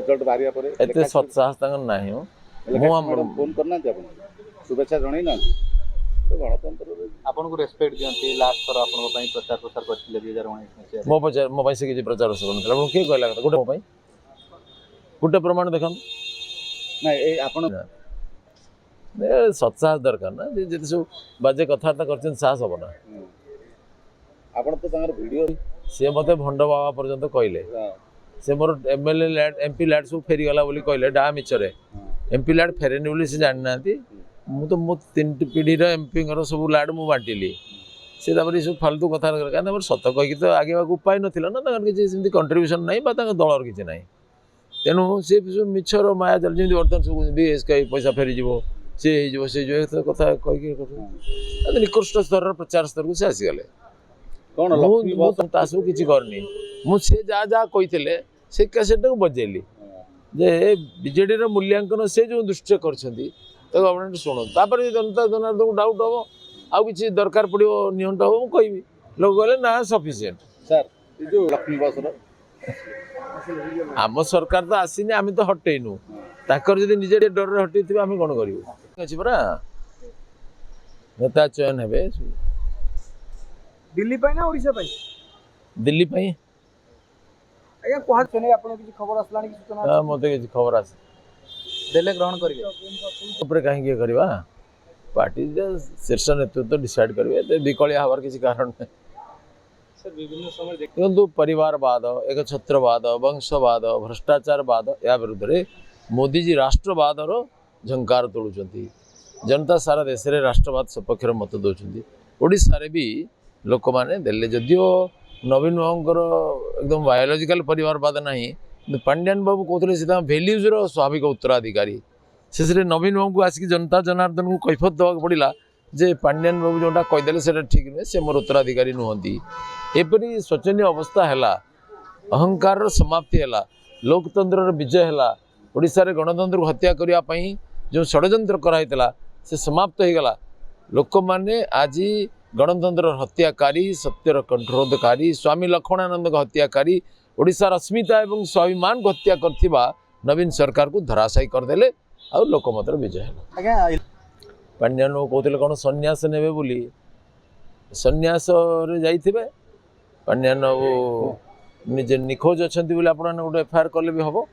result बाहरिया पर एते सत्साहस तांगर नाही हो फोन करना अपन शुभेच्छा जणै ना तो गणतंत्र आपन को रेस्पेक्ट दियंती लास्ट थर आपन को पई प्रचार प्रसार करथिले 2019 मो पई से किछि प्रचार प्रसार करनथला आपण के कहला କଥା गोटे मो पई गोटे प्रमाण देखन ना ए अपन सत्साहस दरकार ना जे सब बाजे कथार्ता करछन साहस हो ना आपण तो तांगर वीडियो से मते भंड बाबा पर्यंत कहले से मोर एमएलए लैड एमपी लैड सब फेरी गला बोली कहले डा मिचरे एमपी लैड फेरेनी बोली से जानि नांती मु तो मो तीन पीढ़ी रो एमपी घर सब लैड मु बांटिली से तापर सब फालतू कथा कारण मोर सत कहि तो आगे उपाय नथिला ना तांगर किछि सेमती कंट्रीब्यूशन नाही बा तांगर दलर किछि नाही तेणु से मिछर माया चल जमी बर्तमान सब बीएस पैसा फेरी जीवो से जो कथा कही निकृष्ट स्तर प्रचार स्तर को से आसीगले कौन तासु किछि करनी मुझे जा जा कही से कैसेट को बजेली जे बीजेडी रो मूल्यांकन से जो दुष्ट करछंती तो आपण शुणु तापर जनता जनार्दन को डाउट हो आ किछि दरकार पड़ियो नियंट हो मु कहबी लोग कहले ना सफिशिएंट सर ये जो लक्ष्मी बस रो आम सरकार तो आसीनी आम तो हटेनु ताकर जदि निजे डर हटैथिबे आम कोन करिवो अछि परा नेता चयन हेबे दिल्ली ना ओडिशा दिल्ली पई आज्ञा कहा चने आपन किछि खबर आसलानी कि सूचना मते किछि खबर आस देले ग्रहण करिवे ऊपर कहीं के करबा पार्टी शीर्ष नेतृत्व डिसाइड करबे ते विकलिया हबार किछि कारण नै सर विभिन्न समय देखो परिवारवाद एक छत्रवाद वंशवाद भ्रष्टाचारवाद या विरुद्ध रे मोदी जी राष्ट्रवाद झंकार तोड़ुंट जनता सारा देश में राष्ट्रवाद सपक्ष मत दौरान ओडिशा रे भी लोक मैंने देले जदियो नवीन बाबूर एकदम बायोलोजिकल परिवारवाद नहीं पांड्यान बाबू कहते से भैल्यूज स्वाभाविक उत्तराधिकारी शेष नवीन बाबू को आसिक जनता जनार्दन को कैफत देवाक पड़ा जे पांड्यान बाबू जोटा कहीदेले से ठीक नुहे से मोर उत्तराधिकारी नुहति एपरी शोचनीय अवस्था है अहंकार समाप्ति है लोकतंत्र विजय है ओडिशा रे गणतंत्र को हत्या करने जो षड्यंत्र कराइला से समाप्त हो गला लोक माने आज गणतंत्र हत्याकारी सत्यर कंठरोधकारी स्वामी लक्ष्मणानंद को हत्याकारी ओडिशार अस्मिता एवं स्वाभिमान को हत्या करथिबा नवीन सरकार को धराशायी करदेले आ लोकमतर विजय है आज्ञा पांड्यान कहते कौन सन्यास ने बोली सन्यास जाइए पांड्यान निजे निखोज अच्छा बोले आप गोटे एफआईआर कले भी हम